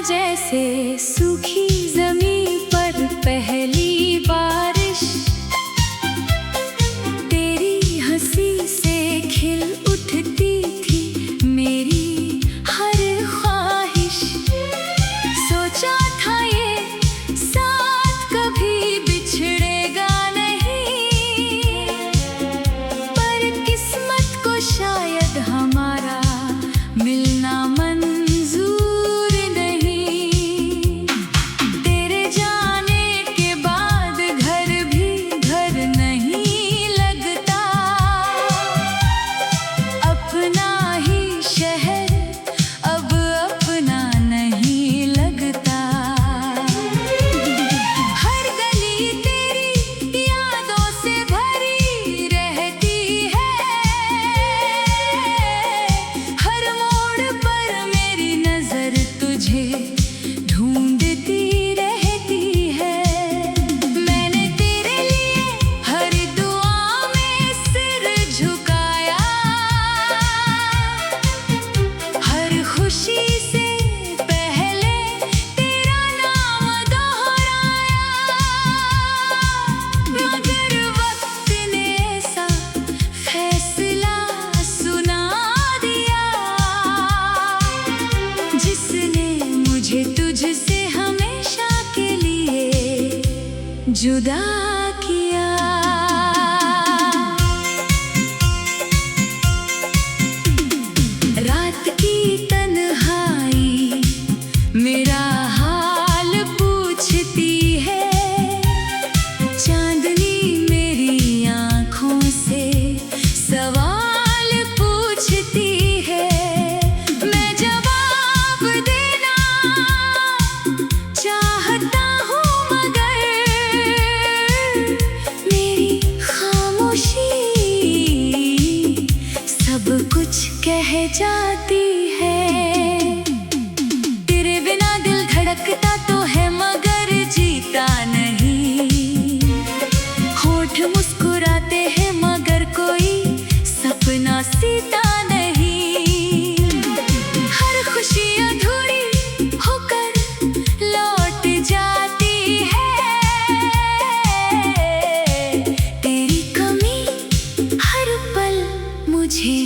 जैसे सूखी जमीन पर पहली बारिश, तेरी हंसी से खिल उठती थी मेरी हर ख्वाहिश। सोचा था ये साथ कभी बिछड़ेगा नहीं, पर किस्मत को शायद हमारा मिलना जुदा किया। रात की तन्हाई मेरा हाल पूछती है, चांदनी मेरी आँखों से सवाल पूछती है। मैं जवाब देना चाहता कह जाती है। तेरे बिना दिल धड़कता तो है मगर जीता नहीं, होठ मुस्कुराते हैं मगर कोई सपना सीता नहीं। हर खुशी अधूरी होकर लौट जाती है, तेरी कमी हर पल मुझे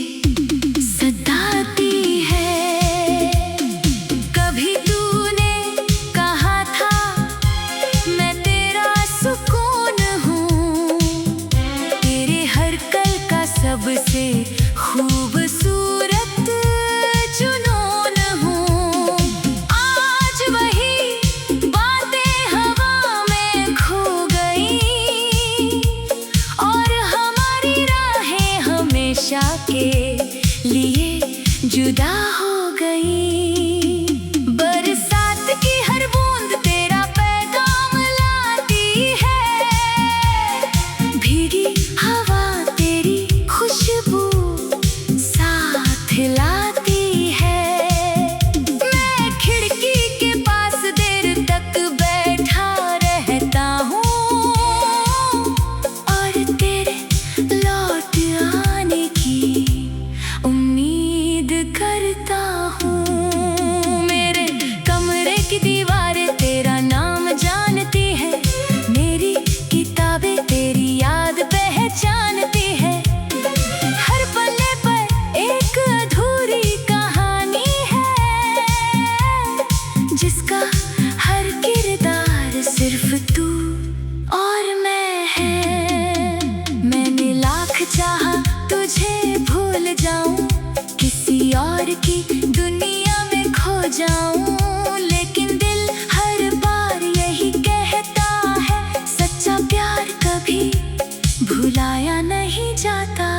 सबसे खूबसूरत जुनून हूँ। आज वही बातें हवा में खो गई और हमारी राहें हमेशा के लिए जुदा हो गई। बरसात की हर बूंद तेरा पैगाम लाती है, भीगी हवा खुशबू साथ लाती है। मैं खिड़की के पास देर तक बैठा रहता हूँ और तेरे लौट आने की उम्मीद करता हूँ। मेरे कमरे की दीवारें तेरा नाम जानती है, मेरी किताबें तेरी याद पहचानती है। जिसका हर किरदार सिर्फ तू और मैं है। मैंने लाख चाहा तुझे भूल जाऊं, किसी और की दुनिया में खो जाऊं, लेकिन दिल हर बार यही कहता है, सच्चा प्यार कभी भुलाया नहीं जाता।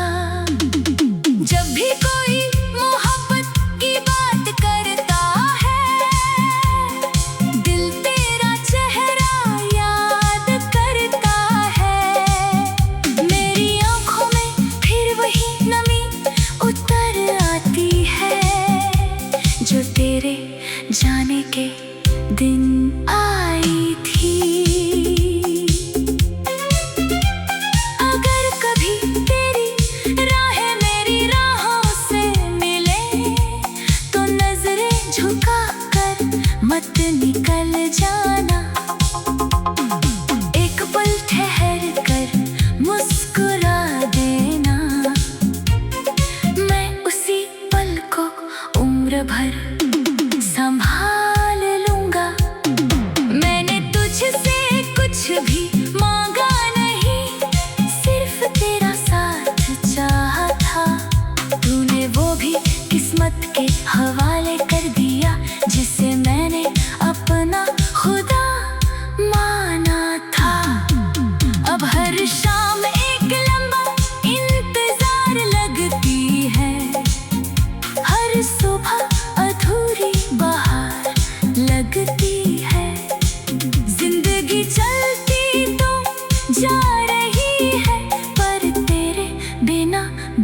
जब भी कोई मोहब्बत की बात करता है, दिल तेरा चेहरा याद करता है। मेरी आँखों में फिर वही नमी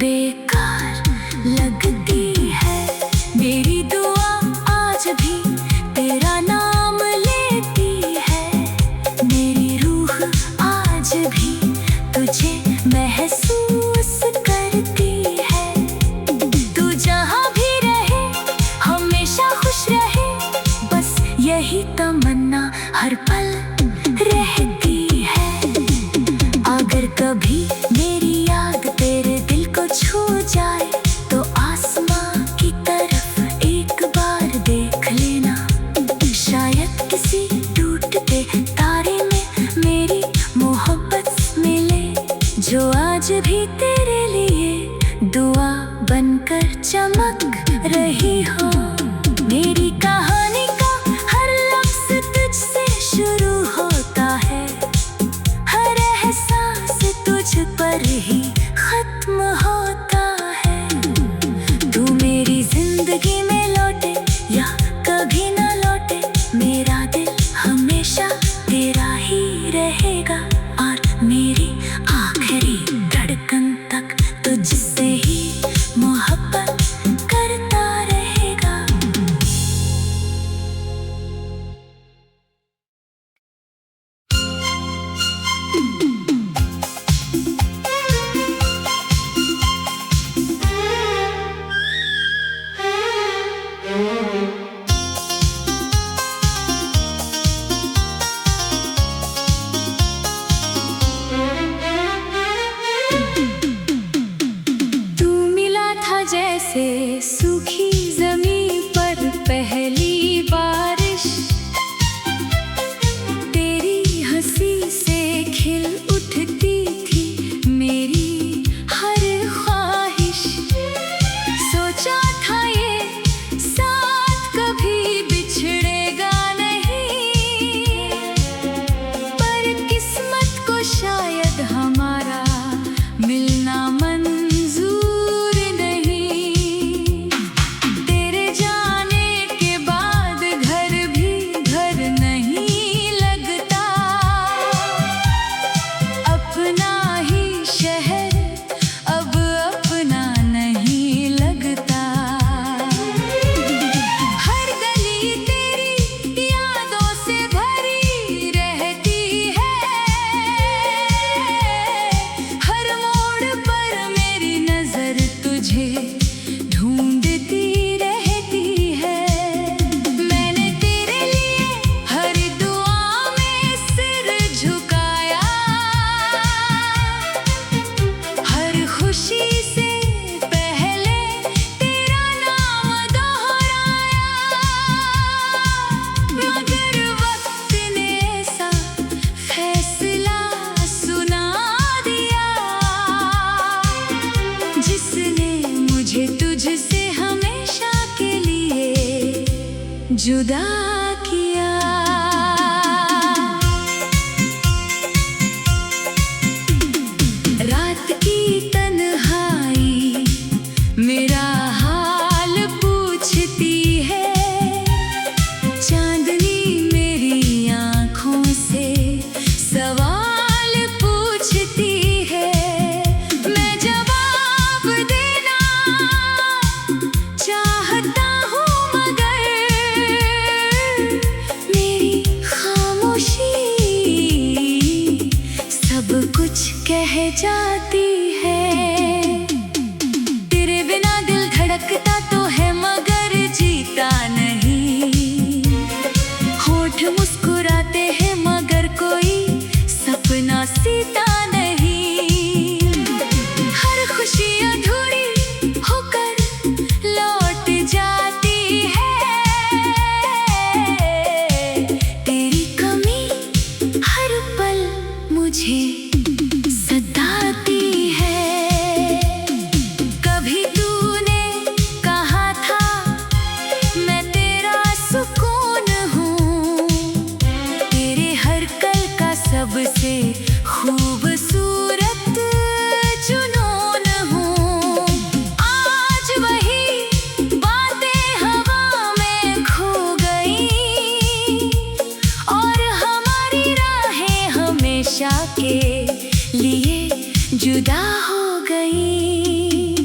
बेकार लगती है। मेरी दुआ आज भी तेरा नाम लेती है। मेरी रूह आज भी तुझे महसूस करती है। तू जहाँ भी रहे हमेशा खुश रहे, बस यही तमन्ना हर पल रहती है। अगर कभी मेरी याद तेरे दिल को छू जाए तो आसमां की तरफ एक बार देख लेना। शायद किसी टूटते तारे में मेरी मोहब्बत मिले, जो आज भी तेरे लिए दुआ बनकर चमक रही हो। मेरी कहानी का हर लफ्ज़ तुझसे शुरू होता है, हर एहसास तुझ पर ही खत्म होता है। तू मेरी जिंदगी में लौटे या कभी ना लौटे, मेरा दिल हमेशा तेरा ही रहेगा। और मेरी आखिरी धड़कन तक तुझसे ही मोहब्बत करता रहेगा। तू मिला था जैसे सूखी जमीन पर पहली बारिश, तेरी हंसी से खिल उठती थी मेरी हर ख्वाहिश। सोचा था ये साथ कभी बिछड़ेगा नहीं, पर किस्मत को शायद हमारा मिलना मंजूर नहीं। तेरे जाने के बाद घर भी घर नहीं लगता, अपना ही शहर अब अपना नहीं लगता। हर गली तेरी यादों से भरी रहती है, हर मोड़ पर मेरी नजर तुझे ढूंढती रहती है। मैंने तेरे लिए हर दुआ में सिर झुकाया, हर खुशी से पहले तेरा नाम दोहराया। मगर वक्त ने ऐसा फैसला सुना दिया, जिसने मुझे तुझसे हमेशा के लिए जुदा किया। रात की तन्हाई मेरा हाल पूछती है, चांदनी मेरी आँखों से सवाल पूछती है। मैं जवाब देना चाहता हूँ, मगर मेरी खामोशी सब कुछ कह जाती है। तेरे बिना दिल धड़कता तो है मगर जीता नहीं, होठ मुस्कुराते हैं मगर कोई सपना सीता नहीं। हर खुशी अधूरी होकर लौट जाती है, तेरी कमी हर पल मुझे सताती है। कभी तूने कहा था मैं तेरा सुकून हूँ, तेरे हर कल का सबसे खूबसूरत जुनून हूँ। आज वही बातें हवा में खो गई, और हमारी राहें हमेशा के लिए जुदा हो गई।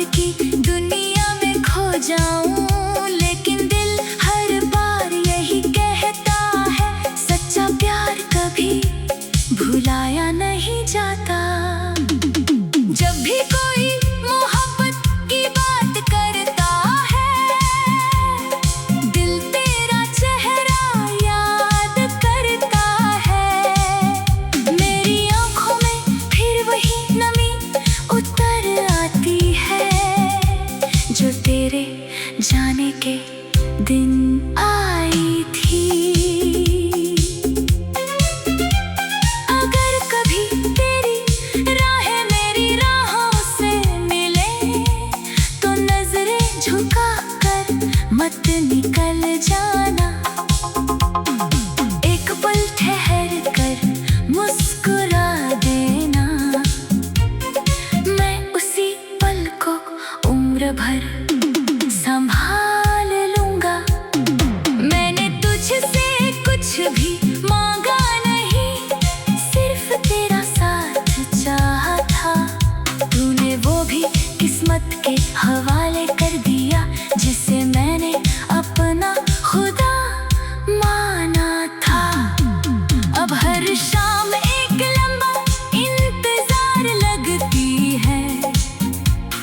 की दुनिया में खो जाऊं, लेकिन दिल हर बार यही कहता है, सच्चा प्यार कभी भुलाया नहीं जाता। जब भी कोई मोहब्बत की बात करता है, दिल तेरा चेहरा याद करता है। मेरी आंखों में फिर वही नमी उतर आती है, जो तेरे जाने के दिन आई थी। अगर कभी तेरी राहें मेरी राहों से मिले, तो नजरें झुका कर मत निकल जाना। एक पल ठहर कर मुस्कुरा देना, मैं उसी पल को उम्र भर संभाल लूंगा। मैंने तुझसे कुछ भी मांगा नहीं, सिर्फ तेरा साथ चाहा था। तूने वो भी किस्मत के हवाले कर दिया, जिसे मैंने अपना खुदा माना था। अब हर शाम एक लंबा इंतजार लगती है,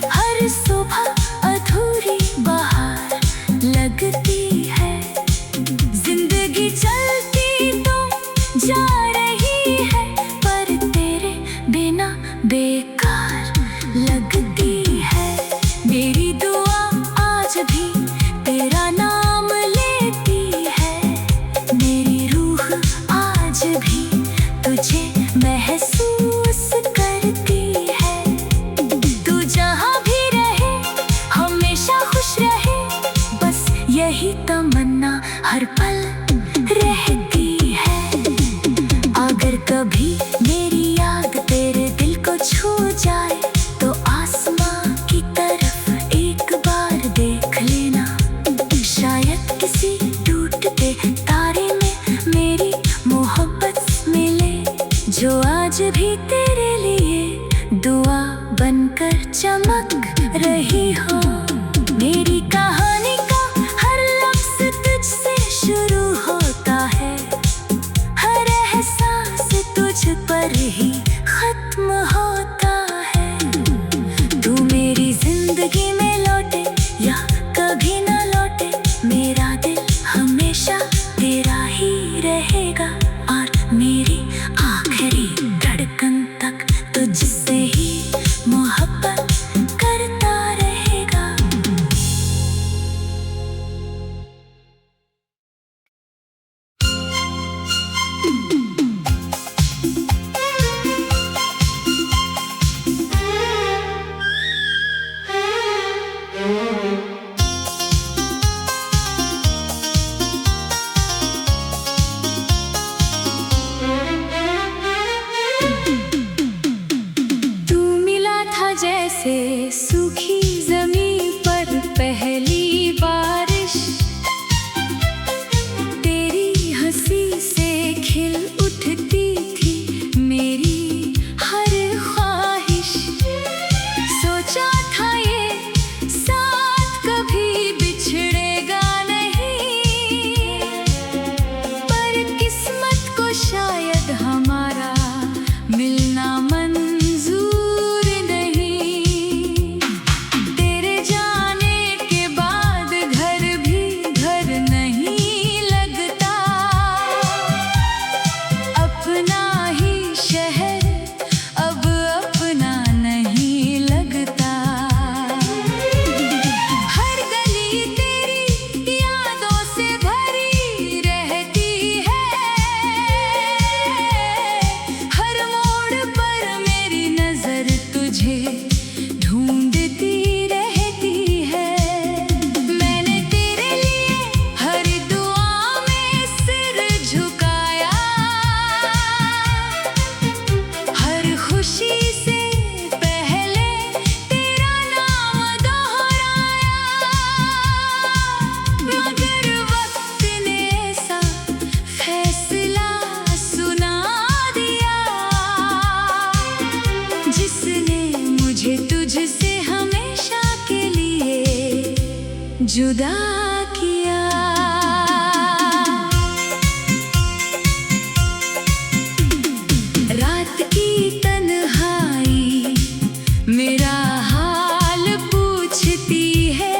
हर सुबह अधूरी बहार लगती है। जिंदगी चलती तो जा रही है, पर तेरे बिना बेकार लगती है। मेरी दुआ आज भी तेरा नाम लेती है, मेरी रूह आज भी तुझे महसूस करती है। तू जहाँ भी रहे हमेशा खुश रहे, बस यही तमन्ना हर पल रहती है। अगर कभी मेरी याद तेरे दिल को छू जाए, तो आसमां की तरफ एक बार देख लेना। शायद किसी टूटते तारे में मेरी मोहब्बत मिले, जो आज भी तेरे लिए दुआ बनकर चमक रही हो। मेरी कहानी का हर लफ्ज़ तुझसे शुरू होता है, हर एहसास तुझ पर ही खत्म होता है। तू मेरी जिंदगी में लौटे या कभी न लौटे, मेरा दिल हमेशा तेरा ही रहेगा, और मेरी आखिरी धड़कन तक तुझसे ही मोहब्बत करता रहेगा। जुदा किया। रात की तन्हाई मेरा हाल पूछती है,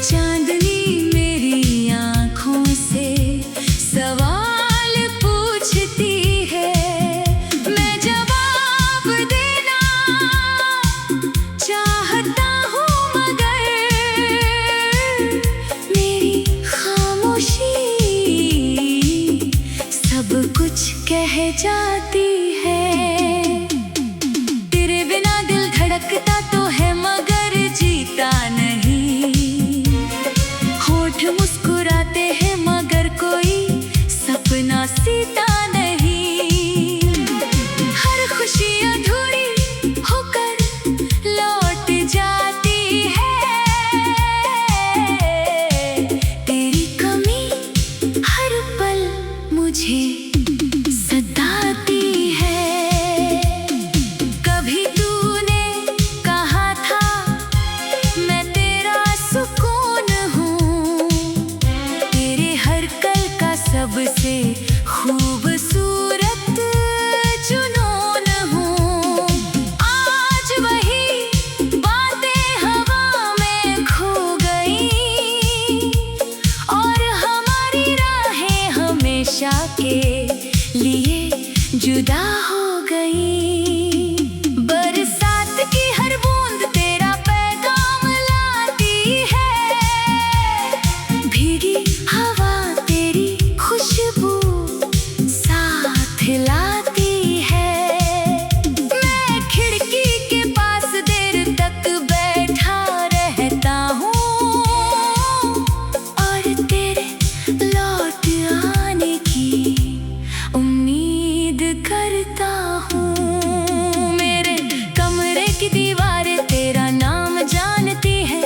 चांदनी मेरी आँखों से सवाल पूछती है। मैं जवाब देना चाहता हूँ मगर मेरी खामोशी सब कुछ कह जाती है। तेरे बिना दिल धड़कता तो है मगर जीता नहीं। होठ मुस्कुराते हैं मगर कोई सपना सीता नहीं। हर खुशी अधूरी होकर लौट जाती है। तेरी कमी हर पल मुझे सताती है। कभी तूने कहा था मैं तेरा सुकून हूँ, तेरे हर कल का सबसे खूबसूरत जुनून हूँ। आज वही बातें हवा में खो गई और हमारी राहें हमेशा के लिए जुदा हो गई। बरसात की हर बूंद तेरा पैगाम लाती है। भीगी हवा तेरी खुशबू साथ लाती है। मैं खिड़की के पास देर तक बैठा रहता हूँ और तेरे लौट आने की उम्मीद करता हूँ। मेरे कमरे की दीवारें तेरा नाम जानती है,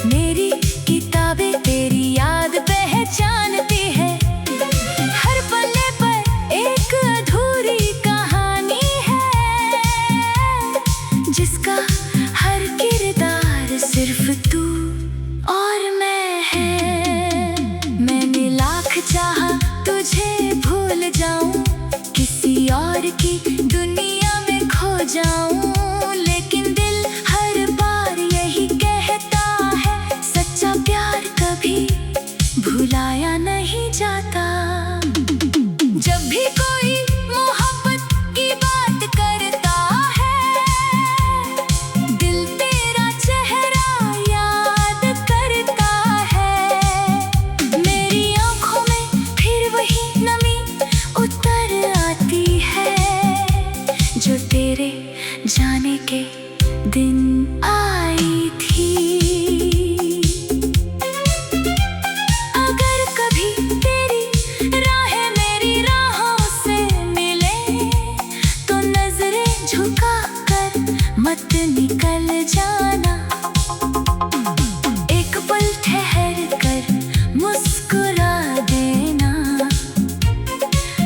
मेरी किताबें तेरी याद पहचानती है। हर पन्ने पर एक अधूरी कहानी है जिसका हर किरदार सिर्फ तू और मैं है। मैंने लाख चाहा तुझे भूल जाऊं, किसी और की दुनिया में खो जाऊं, लेकिन दिल हर बार यही कहता है सच्चा प्यार कभी भुलाया नहीं जाता। जब भी कोई मोहब्बत की बात करता है, दिल तेरा चेहरा याद करता है। मेरी आँखों में फिर वही नमी उतर आती है जो तेरे जाने के दिन आई थी। अगर कभी तेरी राहें मेरी राहों से मिले तो नजरें झुका कर मत निकल जाना। एक पल ठहर कर मुस्कुरा देना,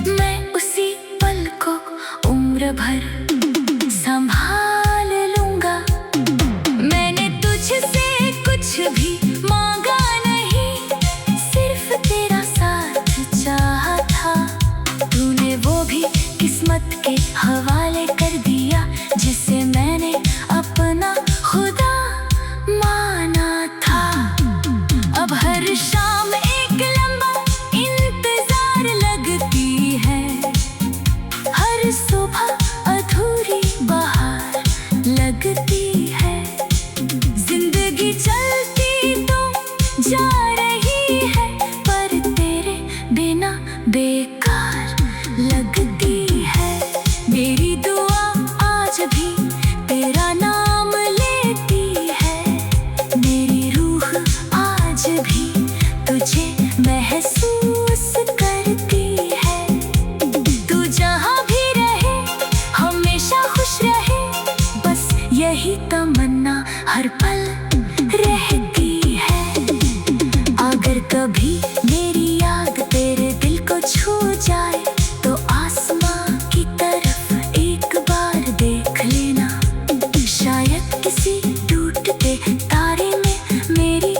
मैं उसी पल को उम्र भर संभाल लूंगा। मैंने तुझसे कुछ भी मांगा नहीं, सिर्फ तेरा साथ चाहा था। तूने वो भी किस्मत के हवाले कर दिया जिसे मैंने अपना खुदा माना था। अब हर शाम एक लंबा इंतजार लगती है, हर सुबह अधूरी बहार लगती है। जिंदगी चलती तो जा रही है पर तेरे बिना बेकार लगती है। मेरी दुआ आज भी तेरा नाम लेती है, मेरी रूह आज भी तुझे महसूस करती है। तू जहाँ भी रहे हमेशा खुश रहे, बस यही तमन्ना हर पल रहती है। अगर कभी मेरी याद तेरे दिल को छू जाए तो आसमां की तरफ एक बार देख लेना। शायद किसी टूटते तारे में मेरी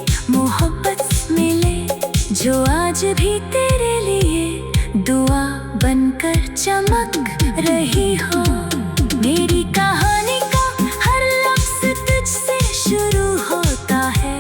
चमक रही हो। मेरी कहानी का हर लफ्ज़ तुझसे शुरू होता है,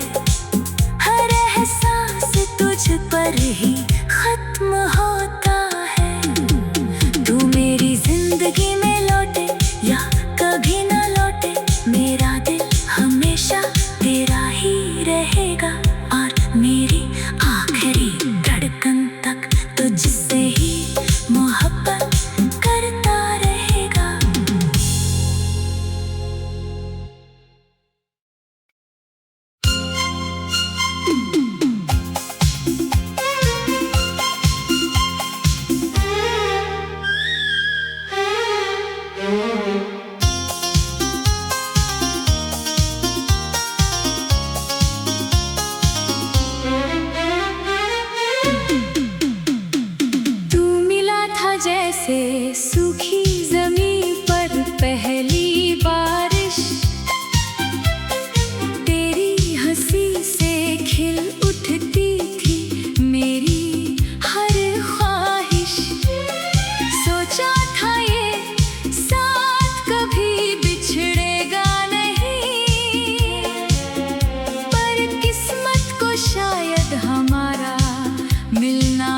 हर एहसास तुझ पर ही खत्म होता है। तू मेरी जिंदगी में लौटे या कभी ना लौटे, मेरा दिल हमेशा तेरा ही रहेगा, और मेरी आखिरी धड़कन तक तुझसे ही मोहब्बत करता रहेगा। जैसे सूखी जमीन पर पहली बारिश, तेरी हंसी से खिल उठती थी मेरी हर ख्वाहिश। सोचा था ये साथ कभी बिछड़ेगा नहीं, पर किस्मत को शायद हमारा मिलना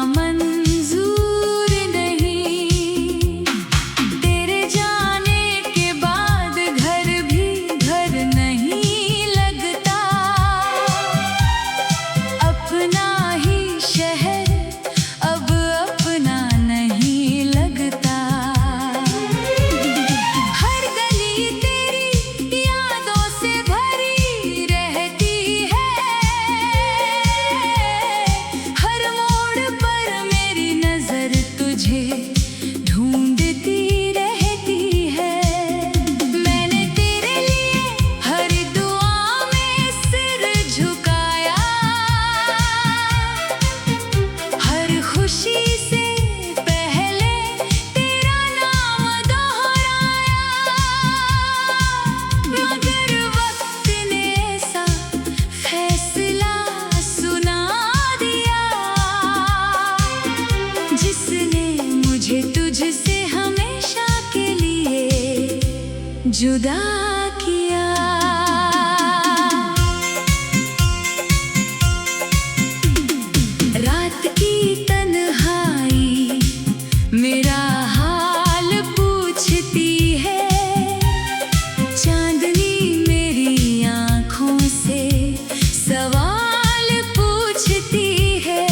जुदा किया। रात की तन्हाई मेरा हाल पूछती है, चांदनी मेरी आँखों से सवाल पूछती है।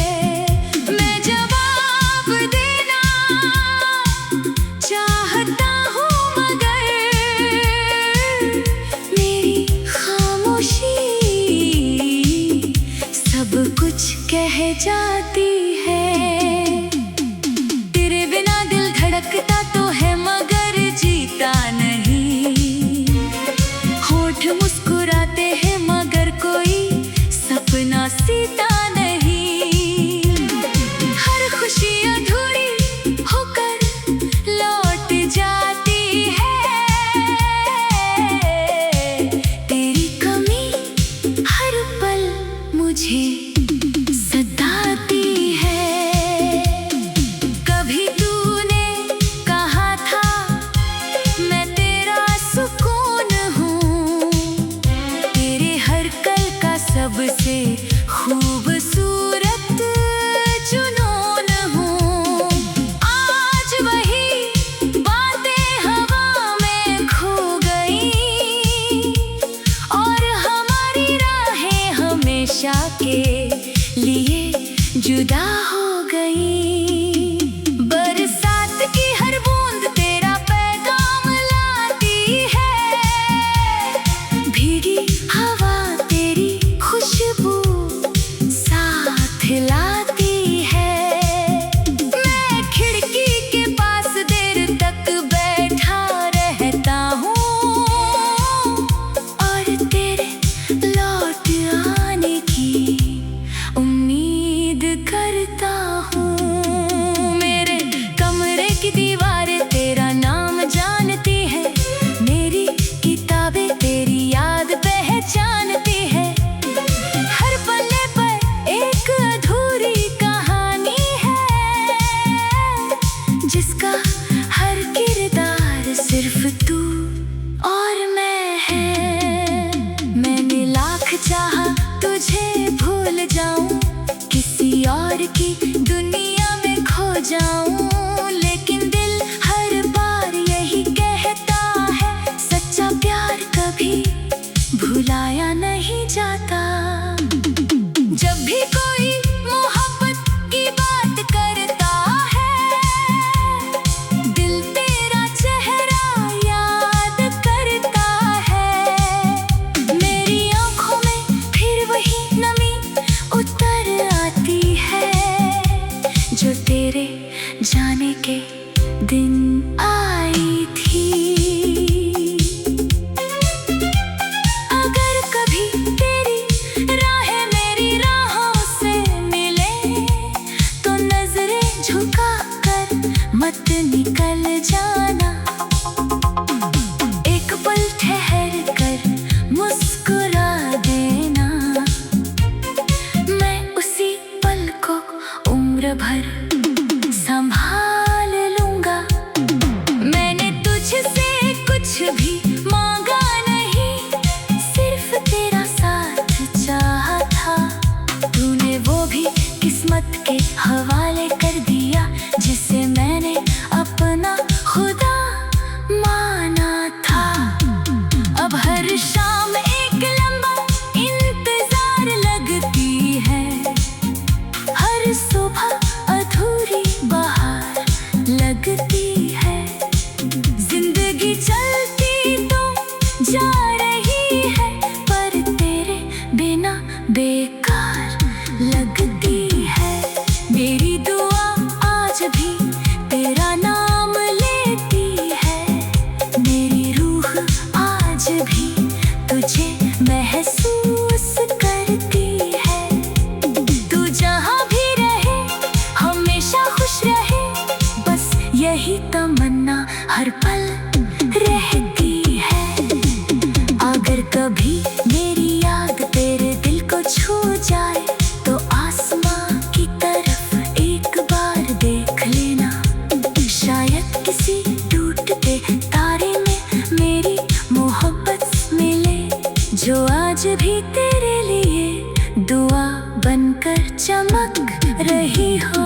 मैं जवाब देना चाहता हूँ, कह जाती है। तेरे बिना दिल धड़कता तो है मगर जीता नहीं, होठ मुस्कुराते हैं मगर कोई सपना सीता नहीं। हर खुशी अधूरी होकर लौट जाती है, तेरी कमी हर पल मुझे सताती है। कभी तूने कहा था मैं तेरा सुकून हूँ, तेरे हर कल का सबसे खूबसूरत जुनून हूँ। आज वही बातें हवा में खो गई, और हमारी राहें हमेशा के लिए जुदा हो गई। बरसात की हर बूंद तेरा पैगाम लाती है, भीगी हवा तेरी खुशबू साथ लाती है। मैं खिड़की के पास देर तक बैठा रहता हूँ, और तेरे लौट आने की उम्मीद करता हूँ। चाहा तुझे भूल जाऊं, किसी और की दुनिया में खो जाऊं, लेकिन दिल हर बार यही कहता है, सच्चा प्यार कभी भुलाया नहीं जाता। जब भी कोई मोहब्बत की बात करता है, दिल तेरा चेहरा याद करता है। मेरी आंखों में फिर वही नमी उतर आती है, जो तेरे जाने के दिन आई थी। अगर कभी तेरी राहें मेरी राहों से मिले, तो नजरें झुका कर मत निकल जाना। एक पल ठहर कर मुस्कुरा देना, मैं उसी पल को उम्र भर संभाल लूंगा। मैंने तुझसे कुछ भी मांगा नहीं, सिर्फ तेरा साथ चाहा था। तूने वो भी किस्मत के हवाले कर दिया, जिसे मैंने अपना खुदा माना था। अब हर शाम एक लंबा इंतजार लगती है, हर सुबह अधूरी बहार लगती है। जिंदगी चलती तो जा रही है, पर तेरे बिना बेकार लगती है। मेरी दुआ आज भी तेरा नाम लेती है, मेरी रूह आज भी तुझे महसूस करती है। तू जहाँ भी रहे हमेशा खुश रहे, बस यही तमन्ना हर पल रहती है। अगर कभी मेरी याद तेरे दिल को छू जाए, तो आसमां की तरफ एक बार देख लेना। शायद किसी टूटते तारे में मेरी मोहब्बत मिले, जो आज भी तेरे लिए दुआ बनकर चमक रही हो।